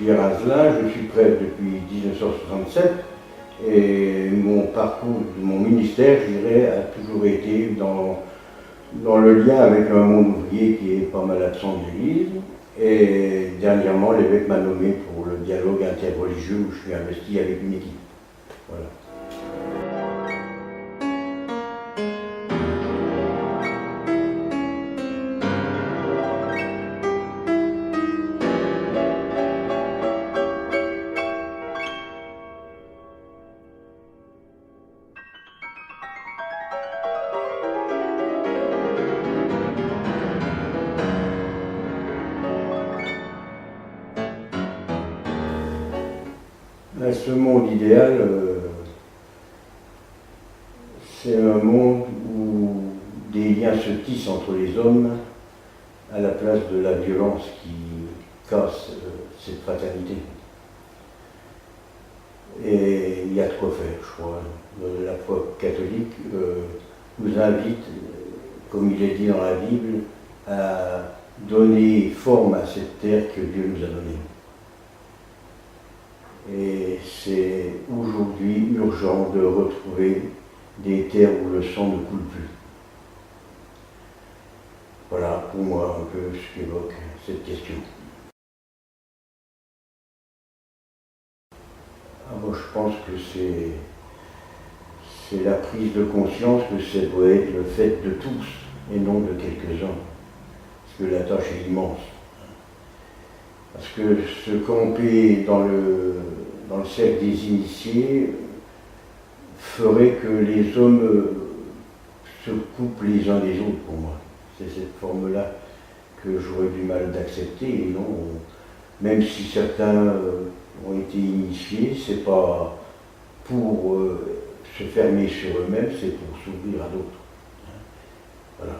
Pierre Azelin, je suis prêtre depuis 1967 et mon parcours, mon ministère, je dirais, a toujours été dans le lien avec un monde ouvrier qui est pas mal absent de l'Église. Et dernièrement, l'évêque m'a nommé pour le dialogue interreligieux où je suis investi avec une équipe. Voilà. Ce monde idéal, c'est un monde où des liens se tissent entre les hommes à la place de la violence qui casse cette fraternité. Et il y a de quoi faire, je crois. La foi catholique nous invite, comme il est dit dans la Bible, à donner forme à cette terre que Dieu nous a donnée. Et c'est aujourd'hui urgent de retrouver des terres où le sang ne coule plus. Voilà pour moi un peu ce qu'évoque cette question. Moi je pense que c'est la prise de conscience que ça doit être le fait de tous et non de quelques-uns. Parce que la tâche est immense. Parce que se camper dans le cercle des initiés ferait que les hommes se coupent les uns des autres pour moi. C'est cette forme-là que j'aurais du mal d'accepter. Et non, même si certains ont été initiés, c'est pas pour se fermer sur eux-mêmes, c'est pour s'ouvrir à d'autres. Voilà.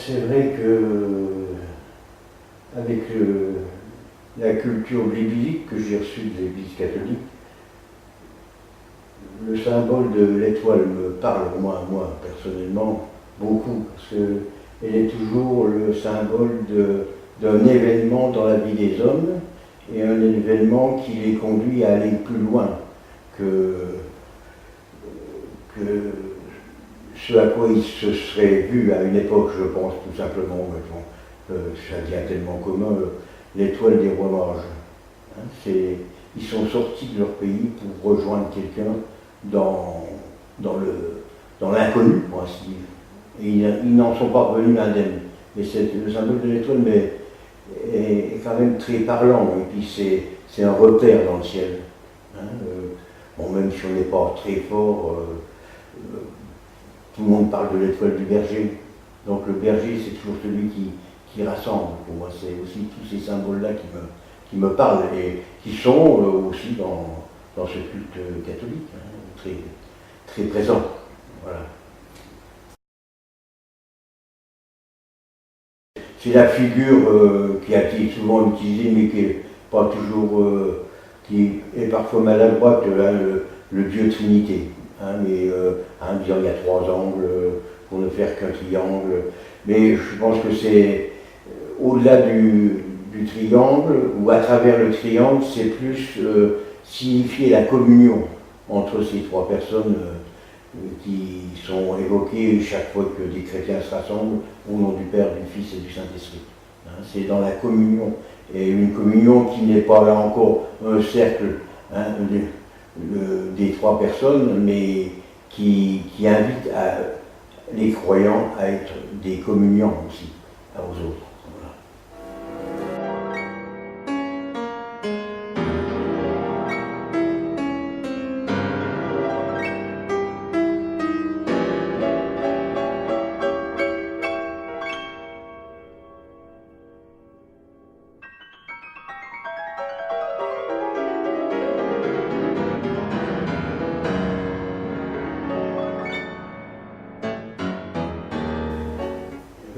C'est vrai que avec la culture biblique que j'ai reçue de l'Église catholique, le symbole de l'étoile me parle, au moins à moi personnellement, beaucoup, parce qu'elle est toujours le symbole d'un événement dans la vie des hommes et un événement qui les conduit à aller plus loin que ce à quoi ils se seraient vus à une époque, je pense, tout simplement, ça devient tellement commun, l'étoile des rois mages. Hein, ils sont sortis de leur pays pour rejoindre quelqu'un dans l'inconnu, pour ainsi dire. Et ils n'en sont pas revenus indemnes. Et le symbole de l'étoile est quand même très parlant, et puis c'est un repère dans le ciel. Hein, même si on n'est pas très fort, tout le monde parle de l'étoile du berger. Donc le berger, c'est toujours celui qui rassemble. Pour moi, c'est aussi tous ces symboles-là qui me parlent et qui sont aussi dans ce culte catholique, hein, très, très présent. Voilà. C'est la figure qui a été souvent utilisée, mais qui n'est pas toujours, qui est parfois maladroite, le Dieu Trinité. Disant il y a trois angles pour ne faire qu'un triangle. Mais je pense que c'est au-delà du triangle, ou à travers le triangle, c'est plus signifier la communion entre ces trois personnes qui sont évoquées chaque fois que des chrétiens se rassemblent au nom du Père, du Fils et du Saint-Esprit. Hein, c'est dans la communion, et une communion qui n'est pas là encore un cercle, hein, des trois personnes, mais qui invite les croyants à être des communiants aussi aux autres. Voilà.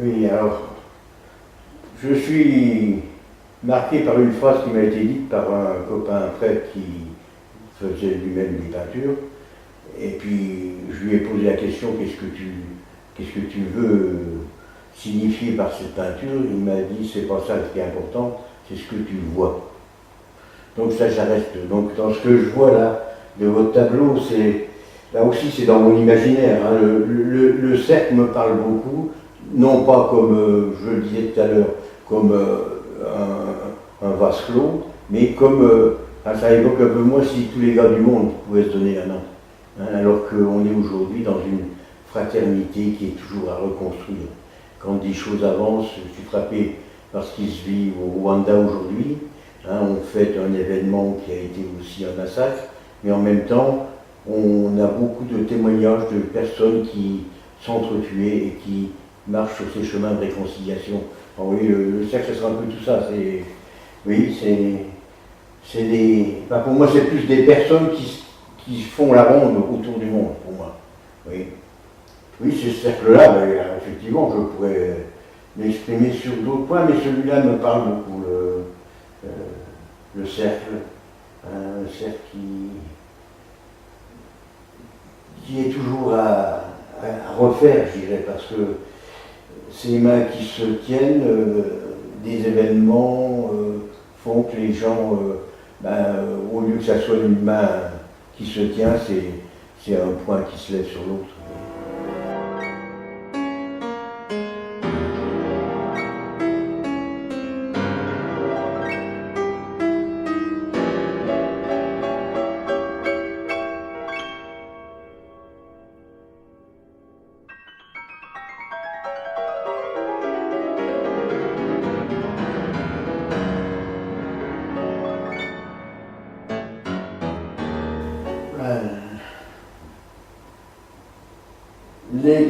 Oui, alors, je suis marqué par une phrase qui m'a été dite par un copain prêtre qui faisait lui-même des peintures. Et puis, je lui ai posé la question, qu'est-ce que tu veux signifier par cette peinture? Il m'a dit, c'est pas ça ce qui est important, c'est ce que tu vois. Donc ça reste. Donc dans ce que je vois là, de votre tableau, là aussi c'est dans mon imaginaire. Hein. Le cercle me parle beaucoup, non pas comme, je le disais tout à l'heure, comme un vase clos, mais comme, ça évoque un peu moi si tous les gars du monde pouvaient se donner la main. Hein, alors qu'on est aujourd'hui dans une fraternité qui est toujours à reconstruire. Quand des choses avancent, je suis frappé par ce qui se vit au Rwanda aujourd'hui. Hein, on fête un événement qui a été aussi un massacre, mais en même temps, on a beaucoup de témoignages de personnes qui s'entretuaient et qui marchent sur ces chemins de réconciliation. Alors oui, le cercle, ce sera un peu tout ça. Oui, c'est des. Enfin, pour moi, c'est plus des personnes qui font la ronde autour du monde, pour moi. Oui, oui, ce cercle-là, effectivement, je pourrais m'exprimer sur d'autres points, mais celui-là me parle beaucoup. Le cercle, un cercle qui est toujours à refaire, je dirais, parce que ces mains qui se tiennent, des événements font que les gens, au lieu que ça soit une main qui se tient, c'est un point qui se lève sur l'autre.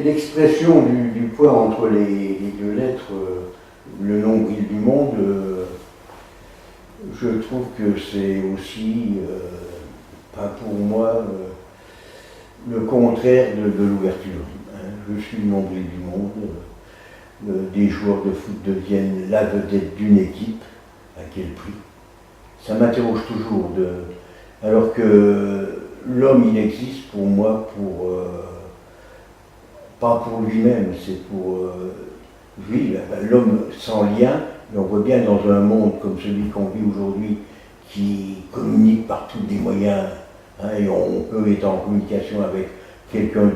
L'expression du point entre les deux lettres, le nombril du monde, je trouve que c'est aussi, pour moi, le contraire de l'ouverture. Hein. Je suis le nombril du monde, des joueurs de foot deviennent la vedette d'une équipe, à quel prix? Ça m'interroge toujours, alors que l'homme il existe pour moi pas pour lui-même, c'est pour lui, l'homme sans lien, et on voit bien dans un monde comme celui qu'on vit aujourd'hui, qui communique par tous des moyens, hein, et on peut être en communication avec quelqu'un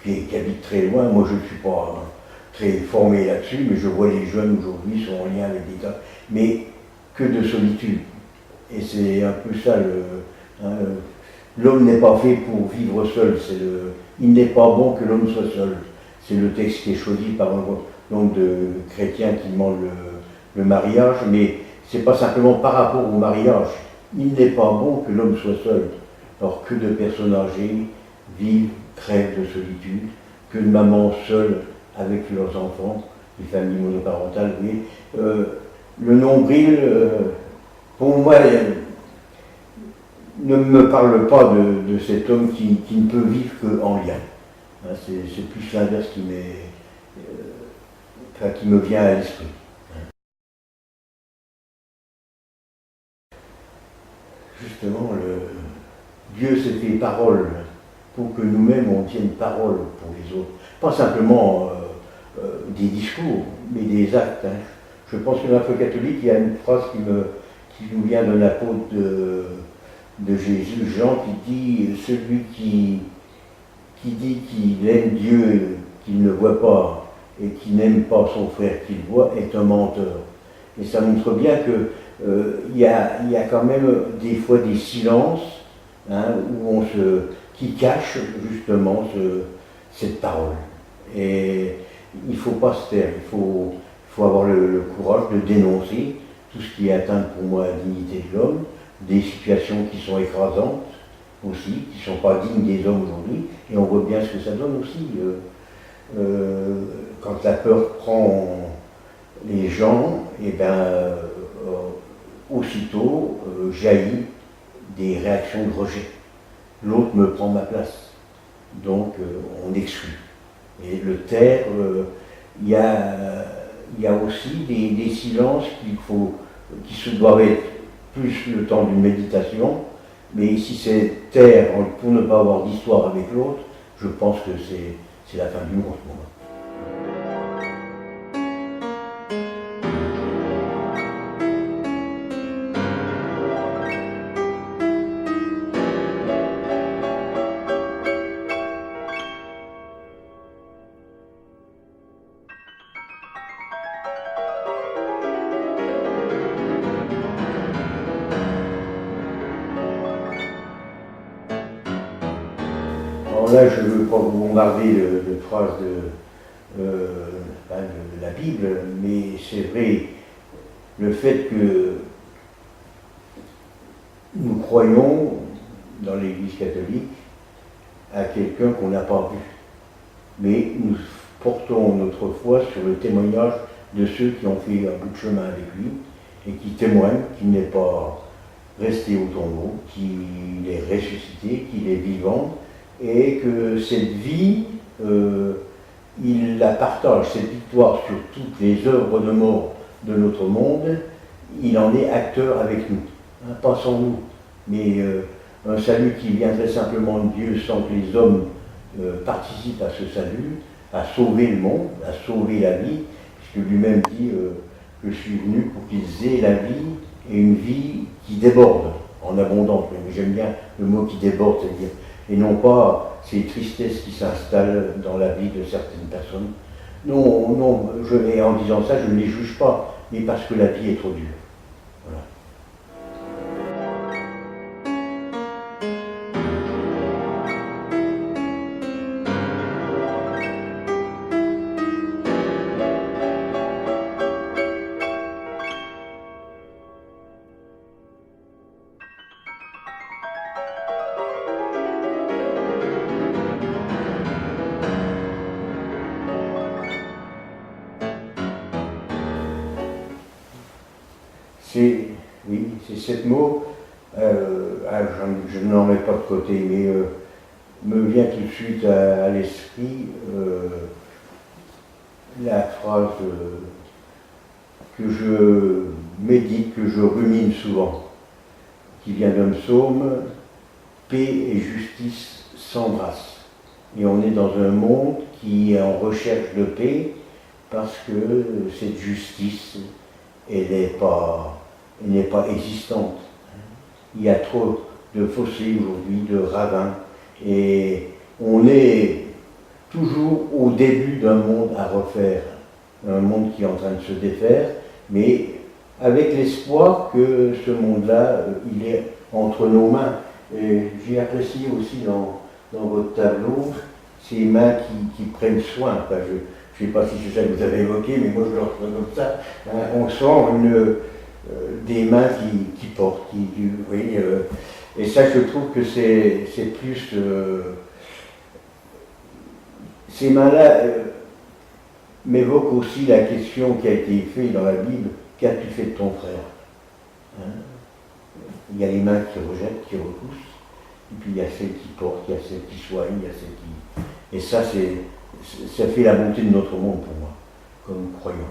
qui habite très loin. Moi je ne suis pas très formé là-dessus, mais je vois les jeunes aujourd'hui sont en lien avec des tas, mais que de solitude. Et c'est un peu ça l'homme n'est pas fait pour vivre seul, il n'est pas bon que l'homme soit seul. C'est le texte qui est choisi par un nombre de chrétiens qui demandent le mariage, mais c'est pas simplement par rapport au mariage. Il n'est pas bon que l'homme soit seul. Alors que de personnes âgées vivent, crèvent de solitude, que de mamans seules avec leurs enfants, les familles monoparentales, mais le nombril, pour moi, ne me parle pas de cet homme qui ne peut vivre qu'en lien. Hein, c'est plus l'inverse qui me vient à l'esprit. Justement, Dieu s'est fait parole pour que nous-mêmes on tienne parole pour les autres. Pas simplement des discours, mais des actes. Hein. Je pense que dans la foi catholique, il y a une phrase qui nous vient d'un apôtre de Jésus, Jean, qui dit celui qui dit qu'il aime Dieu qu'il ne voit pas et qui n'aime pas son frère qu'il voit est un menteur. Et ça montre bien qu'il y a quand même des fois des silences, hein, qui cachent justement cette parole. Et il ne faut pas se taire, il faut avoir le courage de dénoncer tout ce qui atteint pour moi la dignité de l'homme, des situations qui sont écrasantes aussi, qui ne sont pas dignes des hommes aujourd'hui, et on voit bien ce que ça donne aussi. Quand la peur prend les gens, et aussitôt jaillit des réactions de rejet. L'autre me prend ma place. Donc on exclut. Et le taire, il y a aussi des silences qui se doivent être plus le temps d'une méditation, mais si c'est taire pour ne pas avoir d'histoire avec l'autre, je pense que c'est la fin du monde pour moi. Alors là, je ne veux pas vous bombarder de phrases de la Bible, mais c'est vrai, le fait que nous croyons dans l'Église catholique à quelqu'un qu'on n'a pas vu, mais nous portons notre foi sur le témoignage de ceux qui ont fait un bout de chemin avec lui et qui témoignent qu'il n'est pas resté au tombeau, qu'il est ressuscité, qu'il est vivant, et que cette vie, il la partage, cette victoire sur toutes les œuvres de mort de notre monde, il en est acteur avec nous, hein, pas sans nous, mais un salut qui viendrait simplement de Dieu sans que les hommes participent à ce salut, à sauver le monde, à sauver la vie, puisque lui-même dit que je suis venu pour qu'ils aient la vie, et une vie qui déborde en abondance. Mais j'aime bien le mot qui déborde, c'est-à-dire, et non pas ces tristesses qui s'installent dans la vie de certaines personnes. Non, non, et en disant ça, je ne les juge pas, mais parce que la vie est trop dure. Voilà. Oui, c'est 7 mots, je n'en mets pas de côté, mais me vient tout de suite à l'esprit la phrase que je médite, que je rumine souvent, qui vient d'un psaume: paix et justice s'embrassent. Et on est dans un monde qui est en recherche de paix parce que cette justice, elle n'est pas existante. Il y a trop de fossés aujourd'hui, de ravins, et on est toujours au début d'un monde à refaire, un monde qui est en train de se défaire, mais avec l'espoir que ce monde-là, il est entre nos mains. Et j'ai apprécié aussi dans votre tableau ces mains qui prennent soin. Enfin, je ne sais pas si c'est ça que vous avez évoqué, mais moi je le reçois comme ça. On sent des mains qui portent, oui, et ça je trouve que c'est plus... ces mains-là m'évoquent aussi la question qui a été faite dans la Bible: qu'as-tu fait de ton frère, hein? Il y a les mains qui rejettent, qui repoussent, et puis il y a celles qui portent, il y a celles qui soignent, il y a celles qui... Et ça, ça fait la beauté de notre monde pour moi, comme croyant.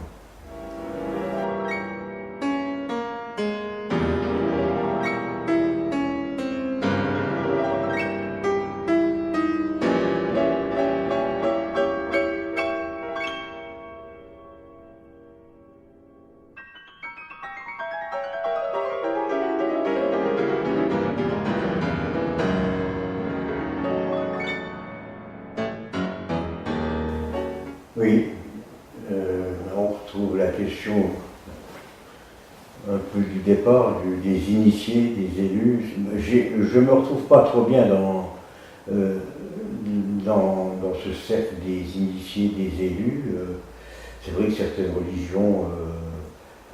Oui, on retrouve la question un peu du départ, des initiés, des élus. Je ne me retrouve pas trop bien dans ce cercle des initiés, des élus. C'est vrai que certaines religions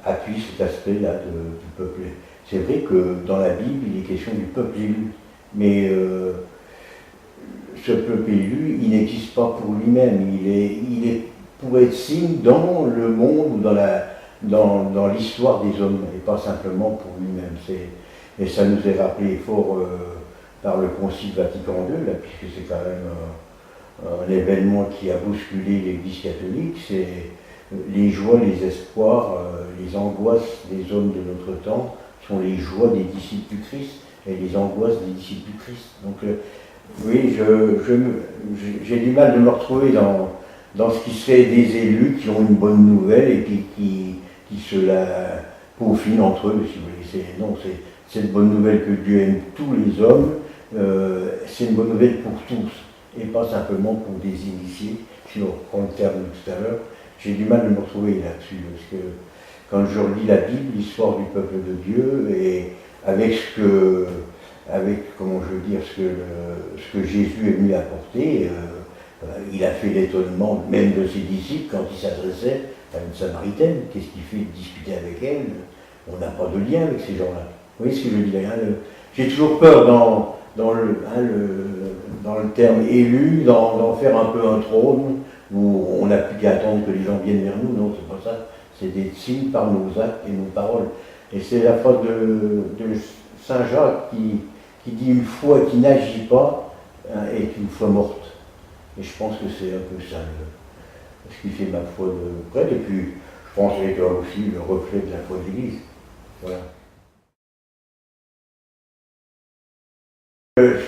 appuient cet aspect-là du peuple. C'est vrai que dans la Bible, il est question du peuple élu, mais ce peuple élu, il n'existe pas pour lui-même, il est pour être signe dans le monde ou dans l'histoire des hommes, et pas simplement pour lui-même. Et ça nous est rappelé fort par le Concile Vatican II, là, puisque c'est quand même un événement qui a bousculé l'Église catholique, c'est les joies, les espoirs, les angoisses des hommes de notre temps sont les joies des disciples du Christ et les angoisses des disciples du Christ. Donc oui, j'ai du mal de me retrouver dans ce qui serait des élus qui ont une bonne nouvelle et qui se la peaufinent entre eux, si vous voulez. Non, c'est une bonne nouvelle que Dieu aime tous les hommes, c'est une bonne nouvelle pour tous, et pas simplement pour des initiés, si on reprend le terme de tout à l'heure. J'ai du mal de me retrouver là-dessus, parce que quand je relis la Bible, l'histoire du peuple de Dieu, et avec comment je veux dire, ce que Jésus est venu apporter, il a fait l'étonnement même de ses disciples quand il s'adressait à une Samaritaine. Qu'est-ce qu'il fait de discuter avec elle? On n'a pas de lien avec ces gens-là. Vous voyez ce que je veux dire, hein, j'ai toujours peur dans le terme élu, d'en faire un peu un trône, où on n'a plus qu'à attendre que les gens viennent vers nous. Non, c'est pas ça. C'est des signes par nos actes et nos paroles. Et c'est la phrase de Saint Jacques qui dit une foi qui n'agit pas est une foi morte. Et je pense que c'est un peu ça ce qui fait ma foi de prêtre. Et puis, je pense que c'est aussi le reflet de la foi de l'Église. Voilà.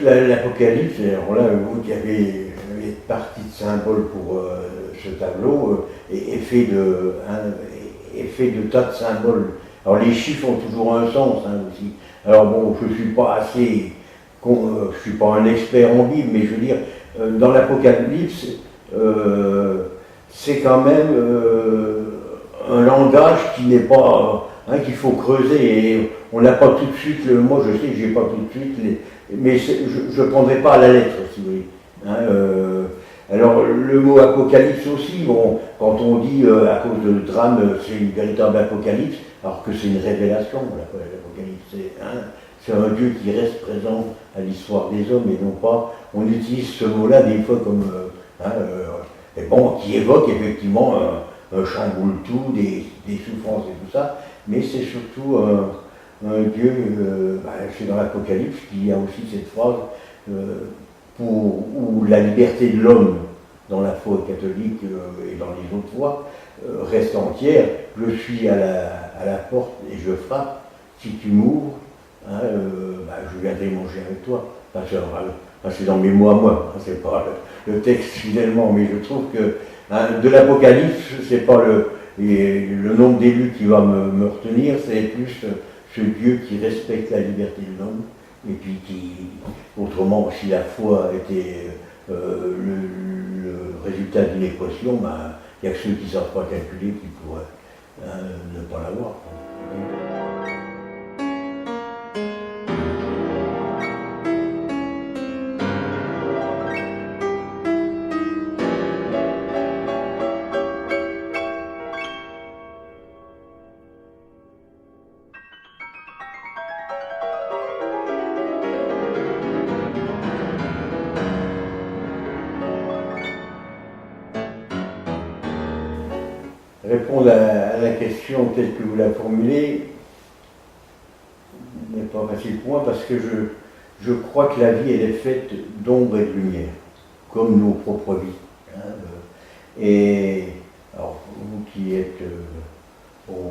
L'Apocalypse, alors là, vous qui avez une partie de symbole pour ce tableau, est fait de tas de symboles. Alors les chiffres ont toujours un sens aussi. Alors bon, je ne suis pas je suis pas un expert en Bible, mais je veux dire, dans l'Apocalypse, c'est quand même un langage qui n'est pas, qu'il faut creuser. Et on n'a pas tout de suite, moi je sais que j'ai pas tout de suite, mais je ne prendrai pas à la lettre, si vous voulez. Alors le mot apocalypse aussi, bon, quand on dit à cause de drame, c'est une véritable apocalypse, alors que c'est une révélation, l'apocalypse, c'est un Dieu qui reste présent à l'histoire des hommes, et non pas, on utilise ce mot-là des fois comme, qui évoque effectivement un chamboule-tout, des souffrances et tout ça, mais c'est surtout un Dieu, c'est dans l'Apocalypse qu'il y a aussi cette phrase, où la liberté de l'homme dans la foi catholique et dans les autres voies reste entière. Je suis à la porte et je frappe. Si tu m'ouvres, je viendrai manger avec toi. C'est dans mes mots à moi, c'est pas le texte fidèlement, mais je trouve que de l'Apocalypse, c'est pas le nombre d'élus qui va me retenir, c'est plus ce Dieu qui respecte la liberté de l'homme. Et puis autrement, si la foi était le résultat d'une équation, il n'y a que ceux qui ne savent pas calculer qui pourraient ne pas l'avoir. Répondre à la question telle que vous la formulez n'est pas facile pour moi parce que je crois que la vie elle est faite d'ombre et de lumière, comme nos propres vies. Et alors vous qui êtes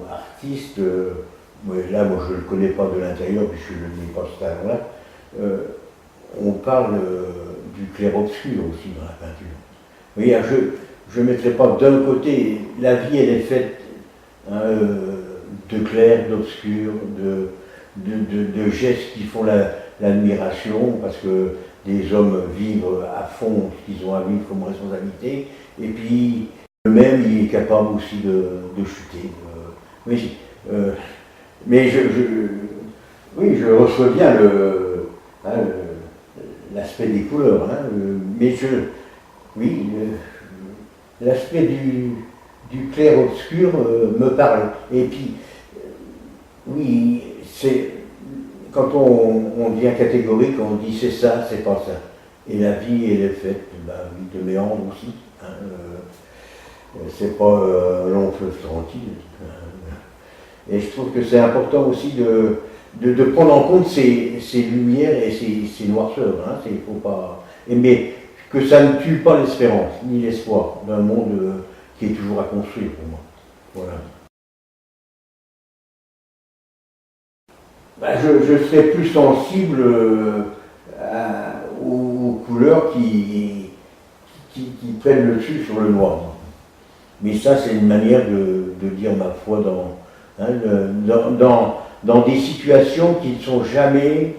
artiste, là moi je ne le connais pas de l'intérieur puisque je ne l'ai pas ce talent-là, on parle du clair-obscur aussi dans la peinture. Vous voyez, je ne mettrai pas d'un côté, la vie elle est faite de clair, d'obscur, de gestes qui font l'admiration, parce que des hommes vivent à fond ce qu'ils ont à vivre comme responsabilité, et puis eux-mêmes il est capable aussi de chuter. Mais je reçois bien l'aspect des couleurs, mais l'aspect du clair-obscur me parle. Et puis, oui, c'est quand on devient catégorique, on dit c'est ça, c'est pas ça. Et la vie, elle est faite de méandres aussi. C'est pas un long fleuve tranquille. Et je trouve que c'est important aussi de prendre en compte ces lumières et ces noirceurs. Il faut pas. Mais que ça ne tue pas l'espérance, ni l'espoir d'un monde qui est toujours à construire pour moi. Voilà. Ben, je serais plus sensible aux couleurs qui prennent le dessus sur le noir. Mais ça, c'est une manière de dire ma foi dans des situations qui ne sont jamais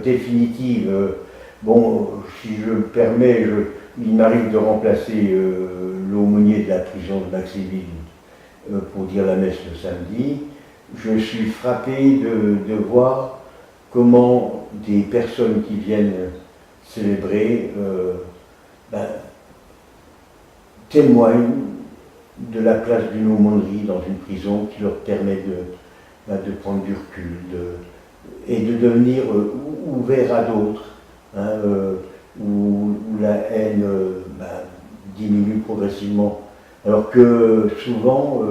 définitives. Bon, si je me permets, il m'arrive de remplacer l'aumônier de la prison de Maxéville pour dire la messe le samedi. Je suis frappé de voir comment des personnes qui viennent célébrer témoignent de la place d'une aumônerie dans une prison qui leur permet de prendre du recul et de devenir ouvert à d'autres, hein, où la haine diminue progressivement. Alors que souvent,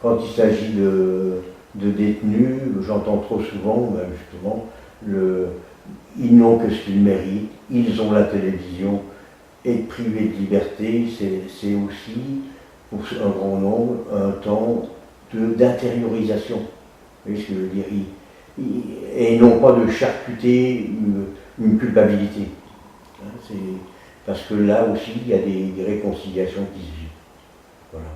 quand il s'agit de détenus, j'entends trop souvent, justement, ils n'ont que ce qu'ils méritent, ils ont la télévision, être privé de liberté, c'est aussi, pour un grand nombre, un temps d'intériorisation. Vous voyez ce que je veux dire, et non pas de charcuter une culpabilité. Hein, parce que là aussi, il y a des réconciliations qui se vivent. Voilà.